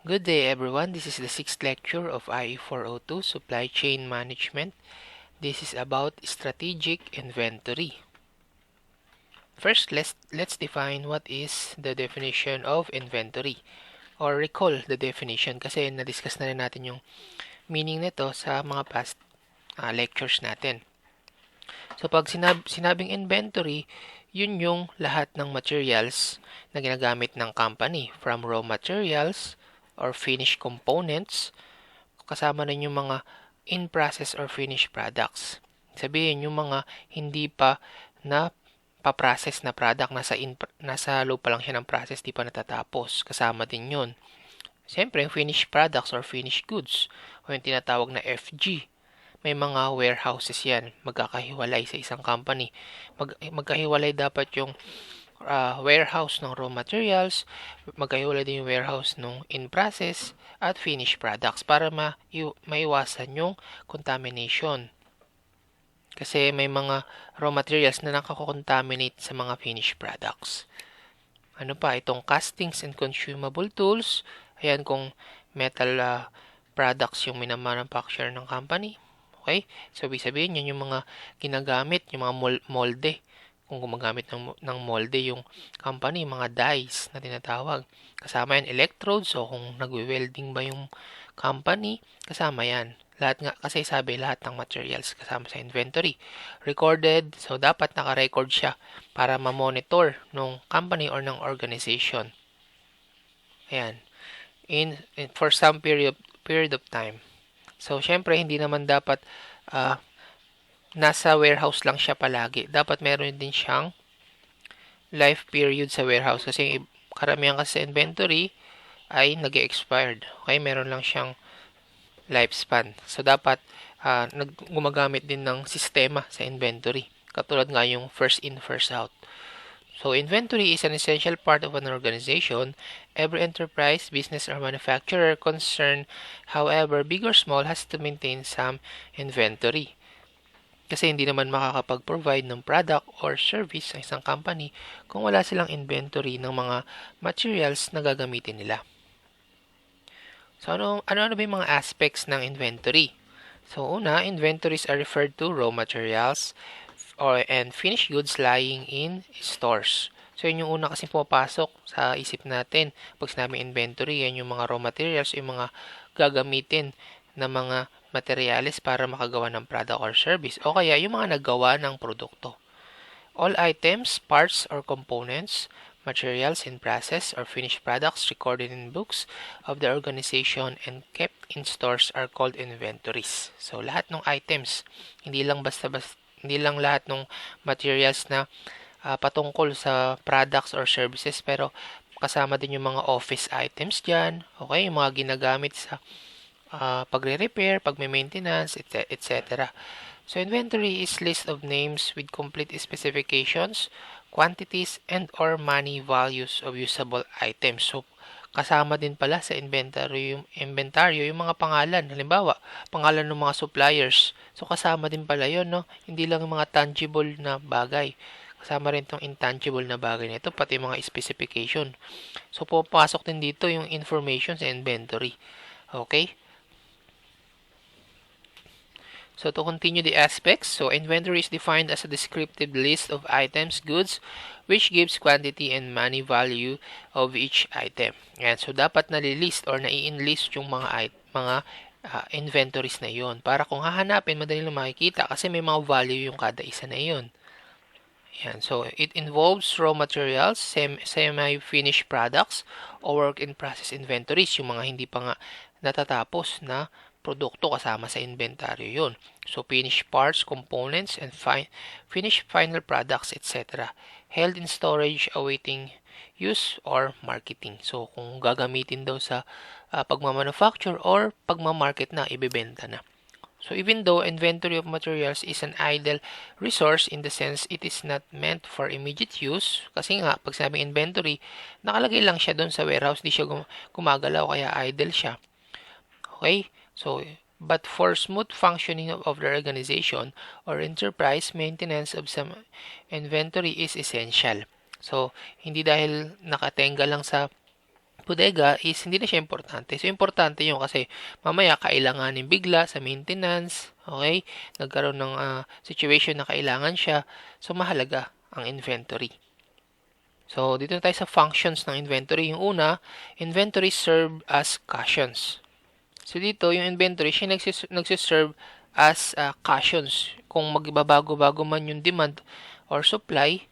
Good day everyone, this is the 6th lecture of IE 402, Supply Chain Management. This is about strategic inventory. First, let's define what is the definition of inventory, or recall the definition kasi na-discuss na rin natin yung meaning nito sa mga past lectures natin. So pag sinabing inventory, yun yung lahat ng materials na ginagamit ng company, from raw materials or finished components, kasama rin yung mga in-process or finished products. Sabihin, yung mga hindi pa na pa-process na product, nasa loob pa lang siya ng process, di pa natatapos. Kasama din yun. Siyempre, yung finished products or finished goods, o yung tinatawag na FG. May mga warehouses yan, magkakahiwalay sa isang company. Magkahiwalay dapat yung warehouse ng raw materials, magkahiwalay din yung warehouse ng in-process at finished products para maiwasan yung contamination. Kasi may mga raw materials na nakakontaminate sa mga finished products. Ano pa? Itong castings and consumable tools. Ayan, kung metal products yung minamanufacture ng company. Okay? So, sabihin yan yung mga ginagamit, yung mga molde. Kung gumagamit ng molde yung company, mga dies na tinatawag. Kasama yan electrodes, so kung nagwe-welding ba yung company, kasama yan. Lahat nga, kasi sabi lahat ng materials kasama sa inventory. Recorded, so dapat naka-record siya para ma-monitor ng company or ng organization. Ayan. For some period of time. So, syempre, hindi naman dapat nasa warehouse lang siya palagi. Dapat meron din siyang life period sa warehouse kasi karamihan kasi sa inventory ay nag-expired. Okay, meron lang siyang lifespan. So, dapat gumagamit din ng sistema sa inventory. Katulad nga yung first in, first out. So, inventory is an essential part of an organization. Every enterprise, business, or manufacturer concerned, however, big or small, has to maintain some inventory. Kasi hindi naman makakapag-provide ng product or service sa isang company kung wala silang inventory ng mga materials na gagamitin nila. So, ano ba yung mga aspects ng inventory? So, una, inventories are referred to raw materials and finished goods lying in stores. So, yun yung una kasi pumapasok sa isip natin. Pag sinabi inventory, yan yung mga raw materials, yung mga gagamitin na mga materials para makagawa ng product or service, o kaya yung mga naggawa ng produkto. All items, parts, or components, materials in process or finished products recorded in books of the organization and kept in stores are called inventories. So, lahat ng items, hindi lang lahat ng materials na patungkol sa products or services, pero kasama din yung mga office items dyan, okay, yung mga ginagamit sa pagre-repair, pag-maintenance, etc. So, inventory is list of names with complete specifications, quantities, and or money values of usable items. So, kasama din pala sa inventaryo yung mga pangalan. Halimbawa, pangalan ng mga suppliers. So, kasama din pala yun, no? Hindi lang yung mga tangible na bagay. Kasama rin itong intangible na bagay nito, pati mga specification. So, pupasok din dito yung information sa inventory. Okay? So, to continue the aspects, so inventory is defined as a descriptive list of items, goods, which gives quantity and money value of each item. Yan. So, dapat nalilist or nai-enlist yung mga inventories na yon para kung hahanapin, madali lang makikita kasi may mga value yung kada isa na yon. Yan. So, it involves raw materials, semi-finished products, or work-in-process inventories, yung mga hindi pa nga natatapos na produkto kasama sa inventaryo yun. So, finished parts, components, and finished final products, etc. Held in storage awaiting use or marketing. So, kung gagamitin daw sa pagmamanufacture or pagmamarket na, ibebenta na. So, even though inventory of materials is an idle resource in the sense it is not meant for immediate use, kasi nga, pag sinabing inventory, nakalagay lang siya doon sa warehouse, di siya gumagalaw, kaya idle siya. Okay? So, but for smooth functioning of the organization or enterprise, maintenance of some inventory is essential. So, hindi dahil nakatenga lang sa bodega is hindi na siya importante. So, importante yun kasi mamaya kailanganin bigla sa maintenance, okay? Nagkaroon ng situation na kailangan siya. So, mahalaga ang inventory. So, dito na tayo sa functions ng inventory. Yung una, inventory serve as cushions. So, dito, yung inventory, siya nagsiserve as cushions. Kung magbabago-bago man yung demand or supply,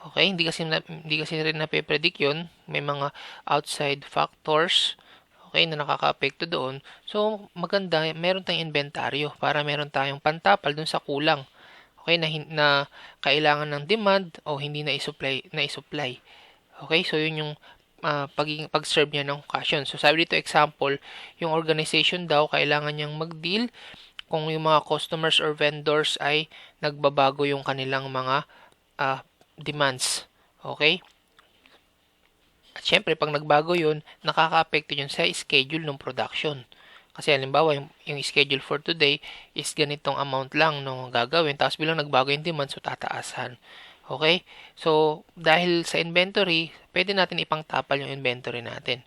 okay, hindi kasi rin nape-predict yun. May mga outside factors, okay, na nakaka-apekto doon. So, maganda, meron tayong inventaryo para meron tayong pantapal dun sa kulang. Okay, na kailangan ng demand o hindi na i-supply. Okay, so yun yung pag-serve niya ng cushion. So, sabi dito, example, yung organization daw, kailangan niyang mag-deal kung yung mga customers or vendors ay nagbabago yung kanilang mga demands. Okay? At syempre, pag nagbago yun, nakaka-apekto yun sa schedule ng production. Kasi halimbawa, yung schedule for today is ganitong amount lang no gagawin. Tapos bilang nagbago yung demand, so tataasan. Okay? So, dahil sa inventory, pwede natin ipangtapal yung inventory natin.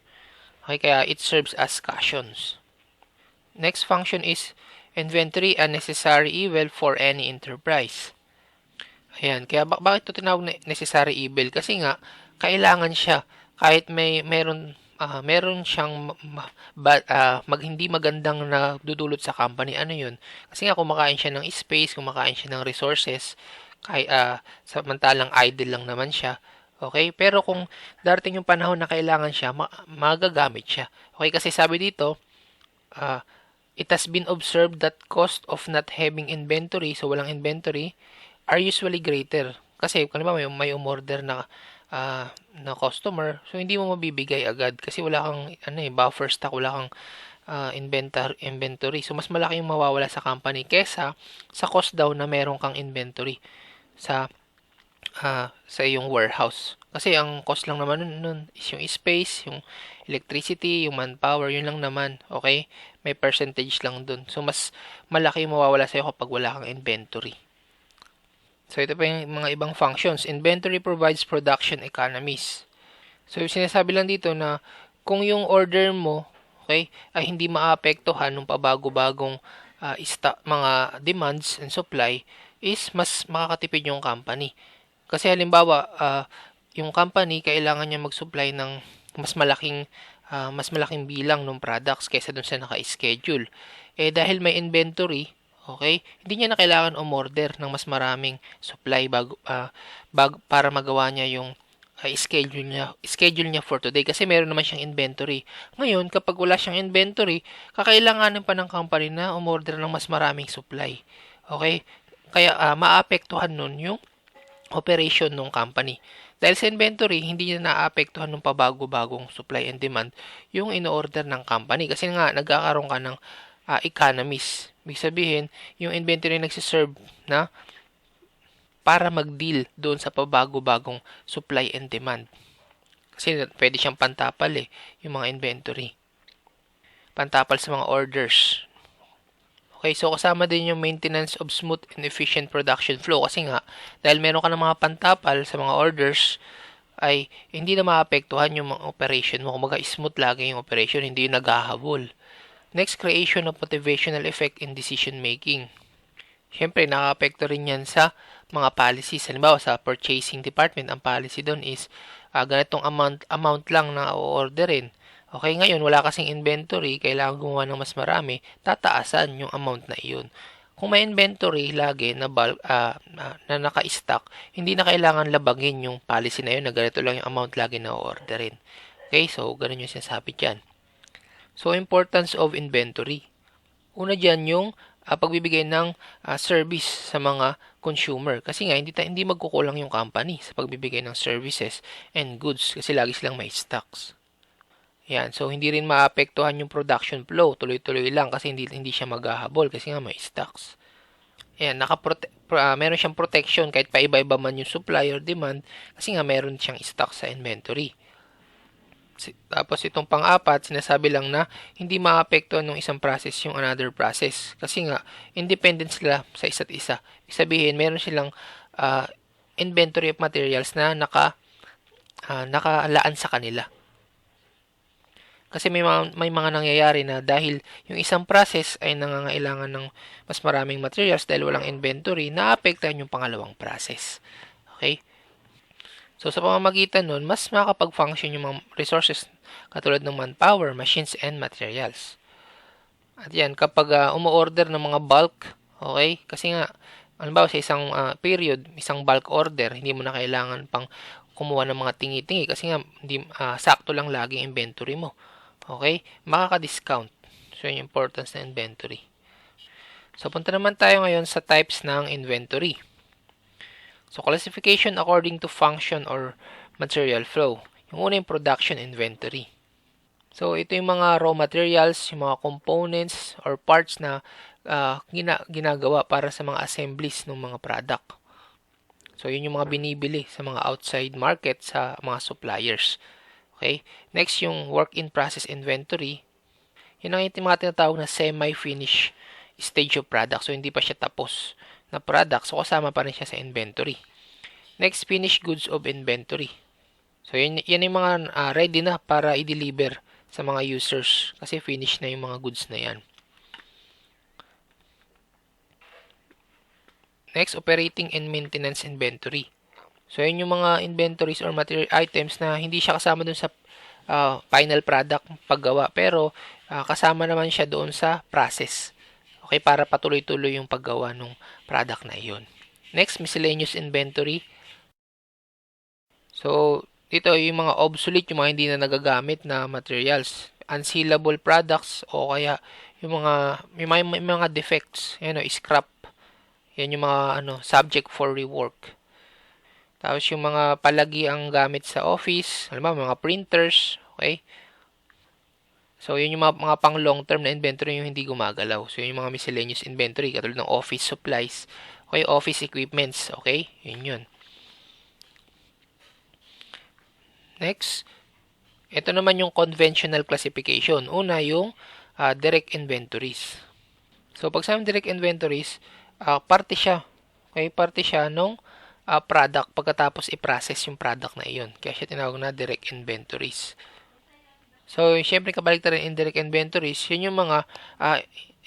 Okay? Kaya it serves as cushions. Next function is inventory a necessary evil for any enterprise. Ayan, kaya bakit ito tinawag na necessary evil? Kasi nga, kailangan siya kahit meron siyang hindi magandang na dudulot sa company. Ano yun? Kasi nga, kumakain siya ng space, kumakain siya ng resources, samantalang idle lang naman siya. Okay? Pero kung darating yung panahon na kailangan siya, magagamit siya. Okay? Kasi sabi dito, it has been observed that cost of not having inventory, so walang inventory, are usually greater. Kasi kung ba may umorder na customer, so hindi mo mabibigay agad kasi wala kang buffer stock, wala kang inventory. So mas malaki yung mawawala sa company kesa sa cost daw na meron kang inventory sa iyong warehouse. Kasi ang cost lang naman nun is yung space, yung electricity, yung manpower, yun lang naman. Okay? May percentage lang dun. So mas malaki yung mawawala sa'yo kapag wala kang inventory. So, ito pa yung mga ibang functions. Inventory provides production economies. So, sinasabi lang dito na kung yung order mo, okay, ay hindi maapektuhan ng pabago-bagong mga demands and supply, is mas makakatipid yung company. Kasi halimbawa, yung company, kailangan niya mag-supply ng mas malaking bilang ng products kaysa dun sa naka-schedule. Dahil may inventory, okay? Hindi niya na kailangan umorder ng mas maraming supply para magawa niya yung schedule niya for today kasi meron naman siyang inventory. Ngayon, kapag wala siyang inventory, kakailanganin pa ng company na umorder ng mas maraming supply. Okay? Kaya maapektuhan nun yung operation ng company. Dahil sa inventory, hindi niya naapektuhan ng pabago-bagong supply and demand yung in-order ng company kasi nga nagkakaroon ka ng economies. Ibig sabihin, yung inventory nagsiserve na para mag-deal doon sa pabago-bagong supply and demand. Kasi pwede siyang pantapal yung mga inventory. Pantapal sa mga orders. Okay, so kasama din yung maintenance of smooth and efficient production flow. Kasi nga, dahil meron ka ng mga pantapal sa mga orders, ay hindi na maapektuhan yung mga operation mo. Kumbaga, smooth lagi yung operation, hindi yung naghahabol. Next, creation of motivational effect in decision making. Siyempre, nakaka-apekto rin yan sa mga policies. Halimbawa, sa purchasing department, ang policy doon is ganitong amount lang na o-orderin. Okay, ngayon, wala kasing inventory, kailangan gumawa ng mas marami, tataasan yung amount na iyon. Kung may inventory lagi na naka-stock, hindi na kailangan labagin yung policy na yun na ganito lang yung amount lagi na o-orderin. Okay, so ganun yung sinasabi dyan. So, importance of inventory. Una dyan yung pagbibigay ng service sa mga consumer. Kasi nga, hindi magkukulang yung company sa pagbibigay ng services and goods kasi lagi silang may stocks. Yan. So, hindi rin maapektuhan yung production flow. Tuloy-tuloy lang kasi hindi siya maghahabol kasi nga may stocks. Yan. Meron siyang protection kahit pa iba-iba man yung supply or demand kasi nga meron siyang stock sa inventory. Tapos itong pang-apat, sinasabi lang na hindi maapektuhan ng isang process yung another process. Kasi nga, independent sila sa isa't isa. Ibig sabihin, meron silang inventory of materials na nakalaan sa kanila. Kasi may mga nangyayari na dahil yung isang process ay nangangailangan ng mas maraming materials dahil walang inventory, naapektuhan yung pangalawang process. Okay? So, sa pamamagitan nun, mas makakapag-function yung mga resources katulad ng manpower, machines, and materials. At yan, kapag umu-order ng mga bulk, okay? Kasi nga, halimbawa sa isang period, isang bulk order, hindi mo na kailangan pang kumuha ng mga tingi-tingi kasi nga hindi, sakto lang lagi ang inventory mo. Okay? Makaka-discount. So, yung importance ng inventory. So, punta naman tayo ngayon sa types ng inventory. So, classification according to function or material flow. Yung una yung production inventory. So, ito yung mga raw materials, yung mga components or parts na ginagawa para sa mga assemblies ng mga product. So, yun yung mga binibili sa mga outside market sa mga suppliers. Okay? Next, yung work in process inventory. Yun ang mga tinatawag na semi-finish stage of product. So, hindi pa siya tapos na product. So, kasama pa rin siya sa inventory. Next, finished goods of inventory. So, yan yung mga ready na para i-deliver sa mga users. Kasi finish na yung mga goods na yan. Next, operating and maintenance inventory. So, yun yung mga inventories or material items na hindi siya kasama dun sa final product paggawa. Pero, kasama naman siya doon sa process. Okay, para patuloy-tuloy yung paggawa ng product na iyon. Next, miscellaneous inventory. So, dito yung mga obsolete, yung mga hindi na nagagamit na materials. Unsellable products o kaya yung may mga defects. Yan o, scrap. Yan yung mga subject for rework. Tapos yung mga palagi ang gamit sa office, alam mo, mga printers, okay? So, yun yung mga pang long-term na inventory yung hindi gumagalaw. So, yun yung mga miscellaneous inventory, katulad ng office supplies, okay, office equipments, okay? Yun. Next, ito naman yung conventional classification. Una, yung direct inventories. So, pag sa direct inventories, parte siya. Okay, parte siya nung product pagkatapos i-process yung product na iyon. Kaya siya tinawag na direct inventories. So, syempre kabaligtaran ng indirect inventories, yun yung mga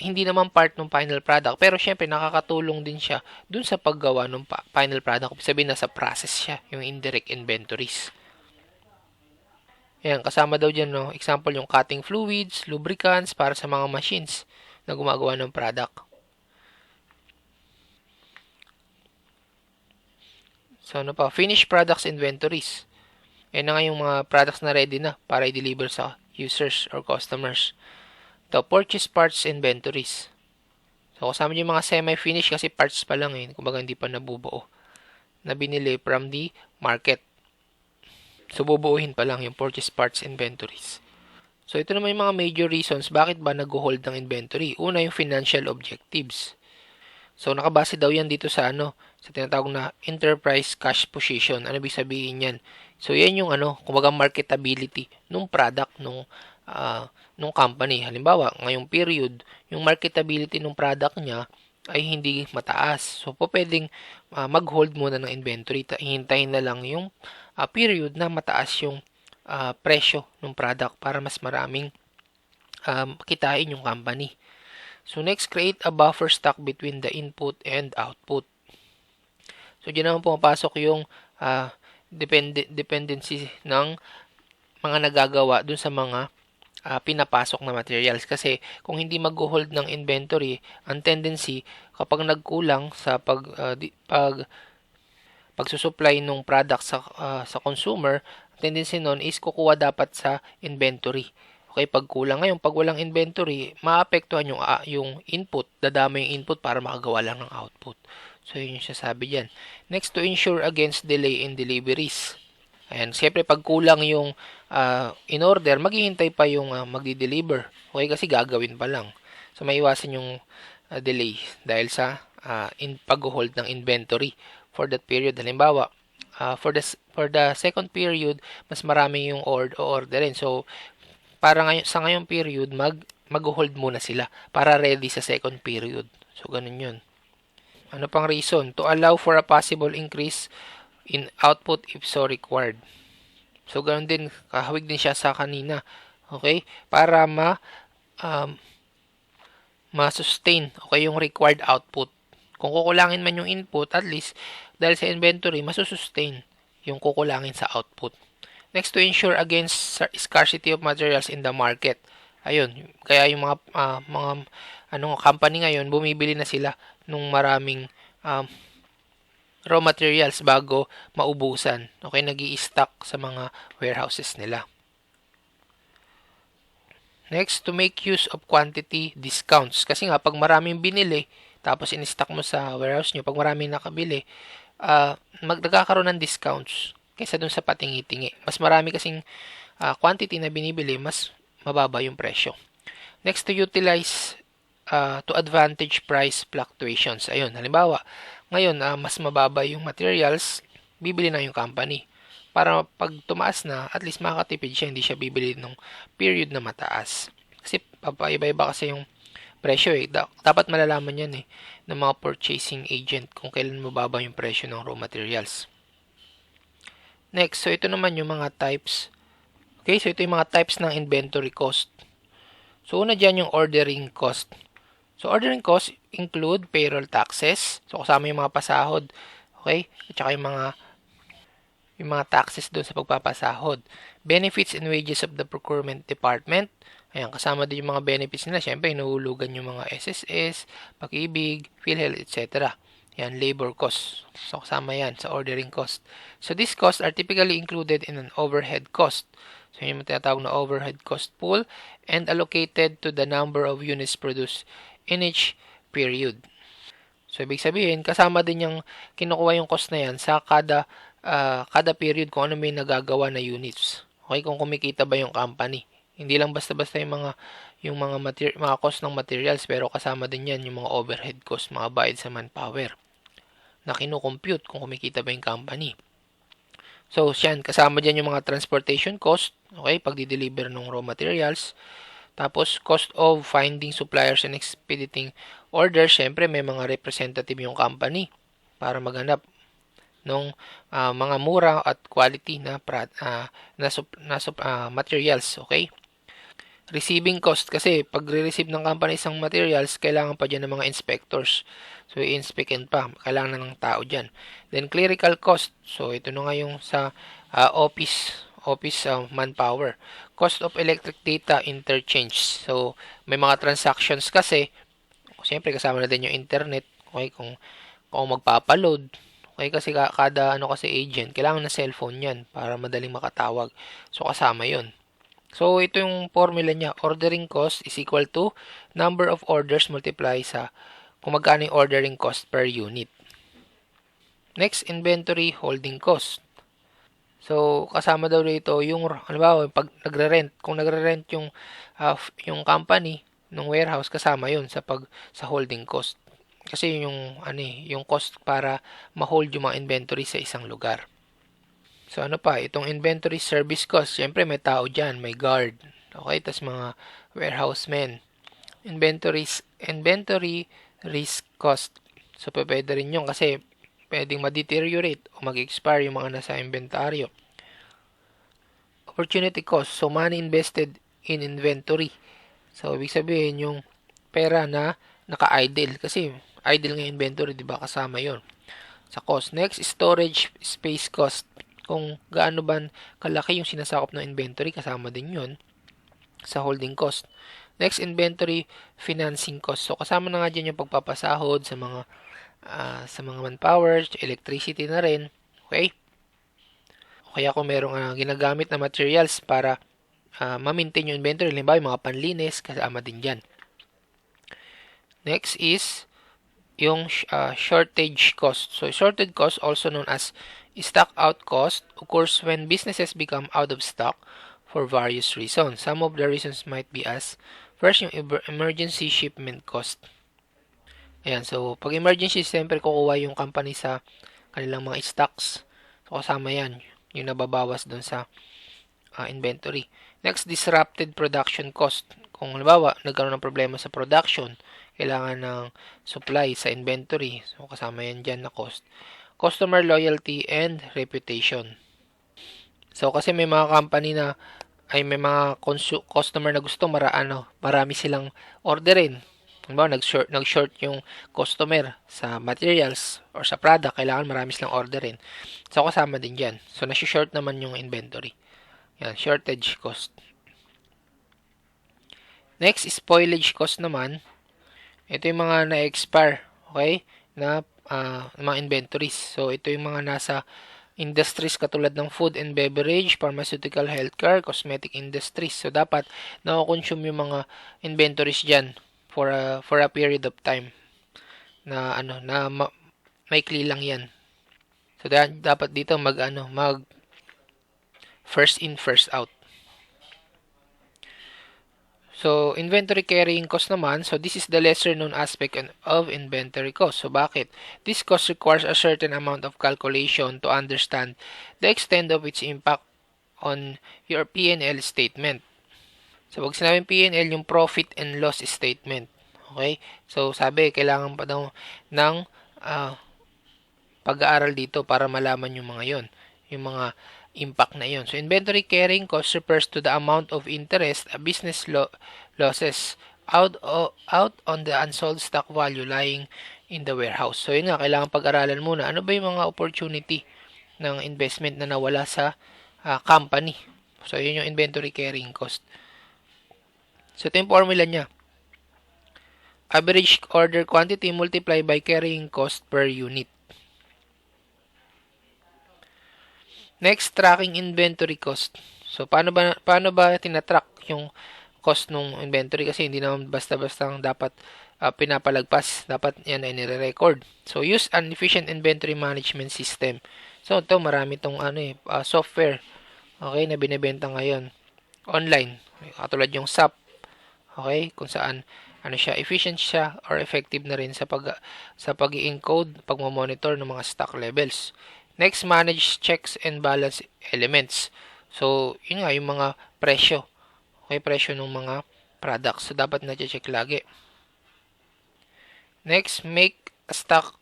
hindi naman part ng final product. Pero syempre nakakatulong din siya dun sa paggawa ng final product. Sabihin na sa process siya, yung indirect inventories. Yan, kasama daw dyan, no? Example, yung cutting fluids, lubricants para sa mga machines na gumagawa ng product. So, finished products inventories. Yan na nga yung mga products na ready na para i-deliver sa users or customers. Ito, purchase parts inventories. So, kasama yung mga semi-finish kasi parts pa lang kumbaga hindi pa nabubuo. Na binili from the market. So, bubuuhin pa lang yung purchase parts inventories. So, ito naman yung mga major reasons bakit ba nag-hold ng inventory. Una, yung financial objectives. So, nakabase daw yan dito sa sa tinatawag na enterprise cash position. Ano ibig sabihin yan? So, yan yung kumbaga marketability nung product nung company. Halimbawa, ngayong period, yung marketability nung product niya ay hindi mataas. So, pwedeng mag-hold muna ng inventory. Hintayin na lang yung period na mataas yung presyo ng product para mas maraming kitain yung company. So, next, create a buffer stock between the input and output. So, dyan naman pumapasok yung dependency ng mga nagagawa dun sa mga pinapasok na materials. Kasi, kung hindi mag-hold ng inventory, ang tendency, kapag nagkulang sa pagsusupply ng product sa consumer, tendency nun is kukuha dapat sa inventory. Okay, pag kulang ngayon, pag walang inventory, maapektuhan yung input, dadami yung input para makagawa lang ng output. So, yun yung sasabi dyan. Next, to ensure against delay in deliveries. Ayan, siyempre, pag kulang yung in-order, maghihintay pa yung magdi-deliver. Okay, kasi gagawin pa lang. So, maiwasan yung delay dahil sa pag-hold ng inventory for that period. Halimbawa, for the second period, mas marami yung orderin. So, para sa ngayong period, mag-hold muna sila para ready sa second period. So, ganun yun. Ano pang reason? To allow for a possible increase in output if so required. So, ganun din. Kahawig din siya sa kanina. Okay? Para ma-sustain okay yung required output. Kung kukulangin man yung input, at least dahil sa inventory, masusustain yung kukulangin sa output. Next, to ensure against scarcity of materials in the market. Ayun, kaya yung mga company ngayon, bumibili na sila nung maraming raw materials bago maubusan. Okay, nag-i-stock sa mga warehouses nila. Next, to make use of quantity discounts. Kasi nga, pag maraming binili, tapos in-stock mo sa warehouse nyo, pag maraming nakabili, nagkakaroon ng discounts kaysa dun sa patingi-tingi. Mas marami kasing quantity na binibili, mas mababa yung presyo. Next, to utilize to advantage price fluctuations. Ayun, halimbawa, ngayon, mas mababa yung materials, bibili na yung company. Para pag tumaas na, at least makakatipid siya, hindi siya bibili nung period na mataas. Kasi papaiba-iba kasi yung presyo eh. Dapat malalaman yan eh ng mga purchasing agent kung kailan mababa yung presyo ng raw materials. Next, so ito naman yung mga types. Okay, so ito yung mga types ng inventory cost. So una dyan yung ordering cost. So ordering cost include payroll taxes. So kasama yung mga pasahod. Okay, at saka yung mga taxes doon sa pagpapasahod. Benefits and wages of the procurement department. Ayan, kasama din yung mga benefits nila. Siyempre, inuhulugan yung mga SSS, Pag-ibig, PhilHealth, etc. Yan, labor cost. So, kasama yan sa ordering cost. So, these costs are typically included in an overhead cost. So, yun yung tinatawag na overhead cost pool and allocated to the number of units produced in each period. So, ibig sabihin, kasama din yung kinukuha yung cost na yan sa kada period kung ano may nagagawa na units. Okay, kung kumikita ba yung company. Hindi lang basta-basta yung mga cost ng materials, pero kasama din yan yung mga overhead cost, mga bayad sa manpower na kinukompute kung kumikita ba yung company. So, yan, kasama dyan yung mga transportation cost, okay, pagdi-deliver ng raw materials. Tapos, cost of finding suppliers and expediting orders. Syempre, may mga representative yung company para maghanap ng mga mura at quality na materials, okay? Receiving cost, kasi pag re-receive ng company isang materials, kailangan pa dyan ng mga inspectors. So, i-inspectin pa. Kailangan na ng tao dyan. Then, clerical cost. So, ito na nga yung sa office manpower. Cost of electric data interchange. So, may mga transactions kasi, siyempre kasama na din yung internet. Okay, kung magpapaload. Okay, kasi kada agent, kailangan na cellphone yan para madaling makatawag. So, kasama yon. So, ito yung formula niya. Ordering cost is equal to number of orders multiply sa kung magkano yung ordering cost per unit. Next, inventory holding cost. So, kasama daw dito yung, halimbawa, pag nagre-rent, kung nagre-rent yung company ng warehouse, kasama yun sa holding cost. Kasi yung cost para ma-hold yung mga inventory sa isang lugar. So, itong inventory service cost, syempre may tao dyan, may guard. Okay, tas mga warehousemen. Inventory risk cost. So, pwede rin yun kasi pwedeng ma-deteriorate o mag-expire yung mga nasa inventaryo. Opportunity cost. So, money invested in inventory. So, ibig sabihin yung pera na naka-idle. Kasi, idle nga inventory, di ba? Kasama yon sa cost. Next, storage space cost. Kung gaano ba kalaki yung sinasakop ng inventory, kasama din yon sa holding cost. Next, inventory financing cost. So, kasama na nga dyan yung pagpapasahod sa mga manpower, electricity na rin. Okay? Kaya kung merong ginagamit na materials para ma-maintain yung inventory, halimbawa yung mga panlinis, kasama din dyan. Next is yung shortage cost. So, shortage cost, also known as stock out cost, occurs when businesses become out of stock for various reasons. Some of the reasons might be as, first, yung emergency shipment cost. Ayan, so, pag emergency, siyempre kukuha yung company sa kanilang mga stocks. So, kasama yan, yung nababawas dun sa inventory. Next, disrupted production cost. Kung halimbawa, nagkaroon ng problema sa production, kailangan ng supply sa inventory. So, kasama yan dyan na cost. Customer loyalty and reputation. So, kasi may mga company na ay may mga customer na gusto marami silang orderin. Halimbawa, nag-short yung customer sa materials or sa product, kailangan marami silang orderin. So, kasama din dyan. So, nasi-short naman yung inventory. Yan, shortage cost. Next, spoilage cost naman. Ito yung mga na-expire, okay, na mga inventories. So, ito yung mga nasa industries katulad ng food and beverage, pharmaceutical, healthcare, cosmetic industries. So, dapat na-consume yung mga inventories dyan for a period of time na maikli lang yan. So, dapat dito mag first in, first out. So, inventory carrying cost naman, so this is the lesser known aspect of inventory cost. So, bakit? This cost requires a certain amount of calculation to understand the extent of its impact on your P&L statement. So, pag sinabing P&L, yung profit and loss statement. Okay? So, sabi, kailangan pa daw ng pag-aaral dito para malaman yung mga yon, yung mga impact na yon. So, inventory carrying cost refers to the amount of interest a business losses out on the unsold stock value lying in the warehouse. So, yun nga, kailangan pag-aralan muna. Ano ba yung mga opportunity ng investment na nawala sa company? So, yun yung inventory carrying cost. So, ito yung formula niya. Average order quantity multiplied by carrying cost per unit. Next, tracking inventory cost. So, paano ba tinatrack yung cost ng inventory? Kasi hindi naman basta-basta dapat pinapalagpas. Dapat yan ay nire-record. So, use an efficient inventory management system. So, ito marami itong software, okay, na binibenta ngayon online. Katulad yung SAP, okay, kung saan efficient siya or effective na rin sa pag-i-encode, pag-monitor ng mga stock levels. Next, manage checks and balance elements. So, yun nga, yung mga presyo. Okay, presyo ng mga products. So, dapat na-check lagi. Next, make a stock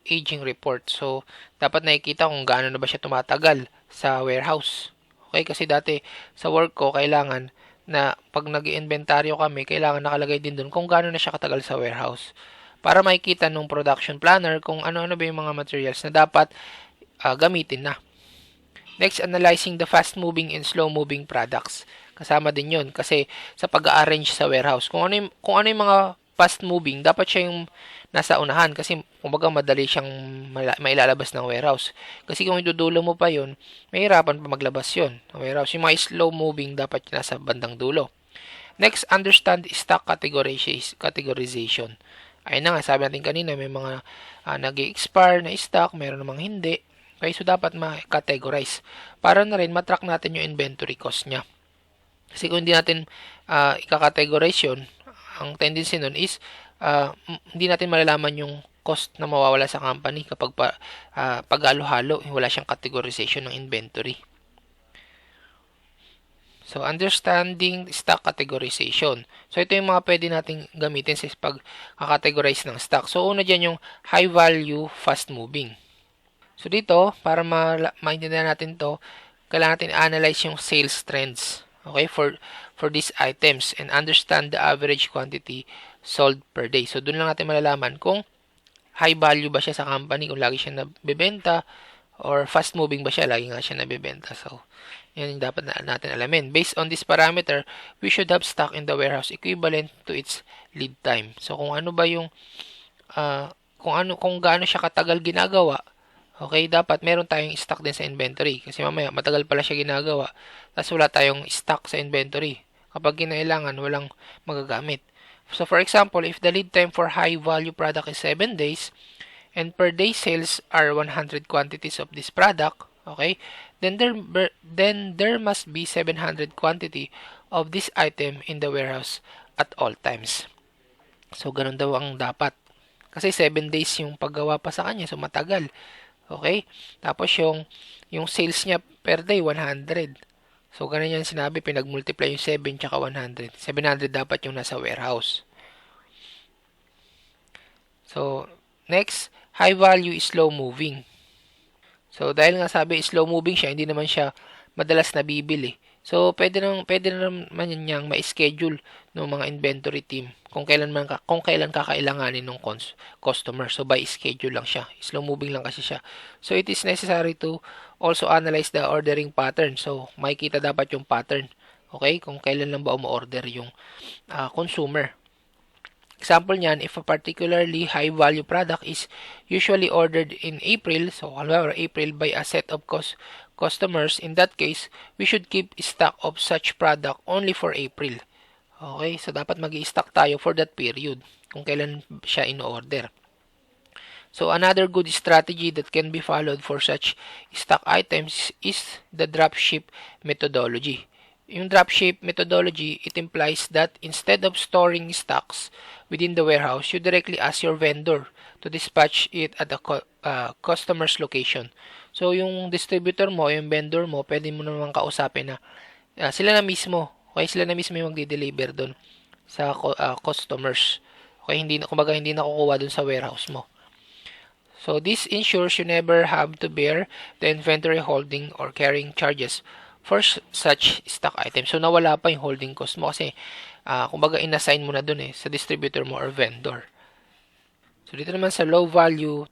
aging report. So, dapat nakikita kung gaano na ba siya tumatagal sa warehouse. Okay, kasi dati sa work ko, kailangan na pag nag-inventaryo kami, kailangan nakalagay din dun kung gaano na siya katagal sa warehouse. Para makikita nung production planner kung ano-ano ba yung mga materials na dapat gamitin na. Next, analyzing the fast-moving and slow-moving products. Kasama din yun kasi sa pag-arrange sa warehouse. Kung ano yung mga fast-moving, dapat siya yung nasa unahan kasi kumbaga madali siyang mailalabas ng warehouse. Kasi kung idudulo mo pa yun, mahirapan pa maglabas yun ng warehouse. Yung mga slow-moving, dapat yung nasa bandang dulo. Next, understand stock categorization. Ayun na nga, sabi natin kanina, may mga nag-expire na stock, meron namang hindi. Okay, so dapat ma-categorize para na rin matrack natin yung inventory cost niya. Kasi kung hindi natin i-categorize yun, ang tendency nun is hindi natin malalaman yung cost na mawawala sa company kapag pag-halo-halo, wala siyang categorization ng inventory. So, understanding stock categorization. So, ito yung mga pwede nating gamitin sa pag-categorize ng stock. So, una dyan yung high value, fast moving. So, dito, para maintindihan natin to, kailangan natin analyze yung sales trends, okay, for these items and understand the average quantity sold per day. So, dun lang natin malalaman kung high value ba siya sa company, kung lagi siya nabibenta, or fast moving ba siya, lagi nga siya nabibenta. So, yan yung dapat natin alamin. Based on this parameter, we should have stock in the warehouse equivalent to its lead time. So, kung ano ba yung kung gaano siya katagal ginagawa, okay, dapat meron tayong stock din sa inventory. Kasi mamaya, matagal pala siya ginagawa. Tapos wala tayong stock sa inventory. Kapag kinailangan, walang magagamit. So, for example, if the lead time for high-value product is 7 days, and per day sales are 100 quantities of this product, okay, then there must be 700 quantity of this item in the warehouse at all times. So, ganun daw ang dapat. Kasi 7 days yung paggawa pa sa kanya, so matagal. Okay? Tapos yung sales niya per day, 100. So, ganun yan sinabi, pinag-multiply yung 7 tsaka 100. 700 dapat yung nasa warehouse. So, next, high value is slow moving. So, dahil nga sabi slow moving siya, hindi naman siya madalas nabibili. So, pwede naman niyang ma-schedule ng mga inventory team kung kailan kakailanganin ng customer. So, by schedule lang siya. Slow moving lang kasi siya. So, it is necessary to also analyze the ordering pattern. So, makikita dapat yung pattern. Okay? Kung kailan lang ba umu-order yung consumer. Example niyan, if a particularly high value product is usually ordered in April, so halimbawa April by a set of customers, in that case, we should keep stock of such product only for April. Okay, so dapat mag-i-stock tayo for that period kung kailan siya in-order. So another good strategy that can be followed for such stock items is the dropship methodology. Yung dropship methodology, it implies that instead of storing stocks within the warehouse, you directly ask your vendor to dispatch it at the customer's location. So, yung distributor mo, yung vendor mo, pwede mo naman kausapin na sila na mismo, okay, sila na mismo yung magde-deliver doon sa customers. Okay, kumbaga hindi na kukuha doon sa warehouse mo. So, this ensures you never have to bear the inventory holding or carrying charges for such stock items. So, nawala pa yung holding cost mo kasi kumbaga inassign mo na dun sa distributor mo or vendor. So, dito naman sa low value,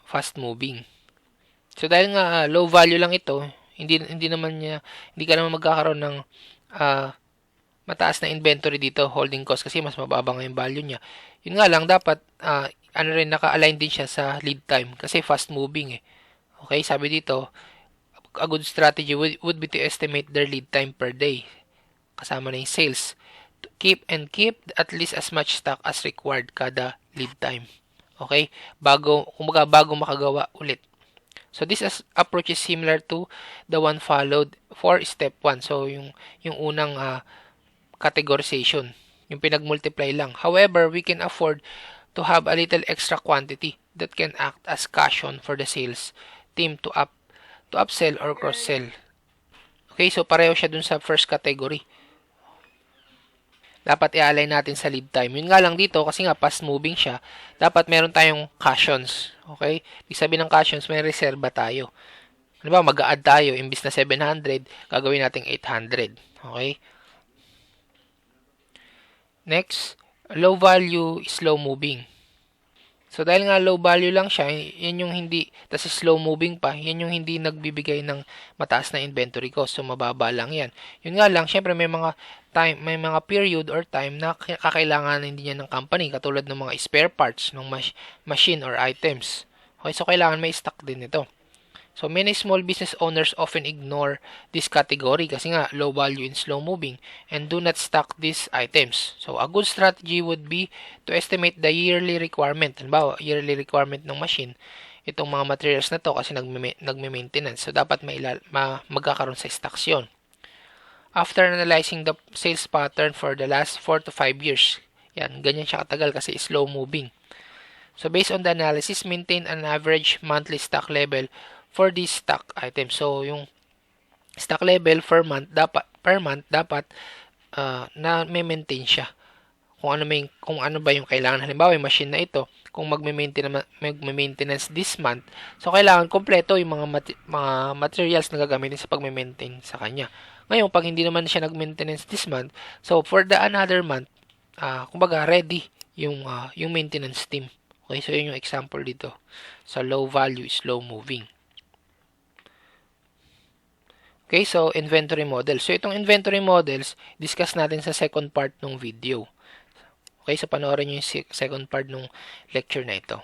fast moving. So, dahil nga low value lang ito, hindi ka naman magkakaroon ng mataas na inventory dito, holding cost, kasi mas mababa nga yung value niya. Yun nga lang, dapat naka-align din siya sa lead time kasi fast moving Okay, sabi dito, a good strategy would be to estimate their lead time per day. Kasama na yung sales. To keep at least as much stock as required kada lead time. Okay? Bago makagawa ulit. So, this approach is similar to the one followed for step 1. So, yung unang categorization. Yung pinag-multiply lang. However, we can afford to have a little extra quantity that can act as cushion for the sales team to upsell or cross-sell. Okay, so pareho siya dun sa first category. Dapat i-align natin sa lead time. Yun nga lang dito, kasi nga fast moving siya, dapat meron tayong cushions. Okay? Ibig sabihin ng cushions, may reserva tayo. Ano ba, mag-a-add tayo, imbis na 700, gagawin natin 800. Okay? Next, low value, slow moving. So, dahil nga low value lang siya, yan yung hindi, tas slow moving pa, yan yung hindi nagbibigay ng mataas na inventory cost. So, mababa lang yan. Yun nga lang, syempre may mga period or time na kakailanganin din yan ng company, katulad ng mga spare parts ng machine or items. Okay, so kailangan may stock din ito. So, many small business owners often ignore this category kasi nga low value and slow moving and do not stock these items. So, a good strategy would be to estimate the yearly requirement. Halimbawa, yearly requirement ng machine. Itong mga materials na to kasi nagme-maintenance. So, dapat magkakaroon sa stocks yun. After analyzing the sales pattern for the last 4 to 5 years, yan, ganyan siya katagal kasi slow moving. So, based on the analysis, maintain an average monthly stock level for these stock items. So, yung stock level per month dapat na maintain siya. Kung ano ba yung kailangan. Halimbawa, yung machine na ito, kung magme-maintenance this month, so kailangan kompleto yung mga materials na gagamitin sa pagme-maintain sa kanya. Ngayon, pag hindi naman siya nag-maintenance this month, so for the another month, kumbaga ready yung maintenance team. Okay, so yun yung example dito sa low value, slow moving. Okay, so inventory model. So itong inventory models, discuss natin sa second part ng video. Okay, so panoorin nyo yung second part ng lecture na ito.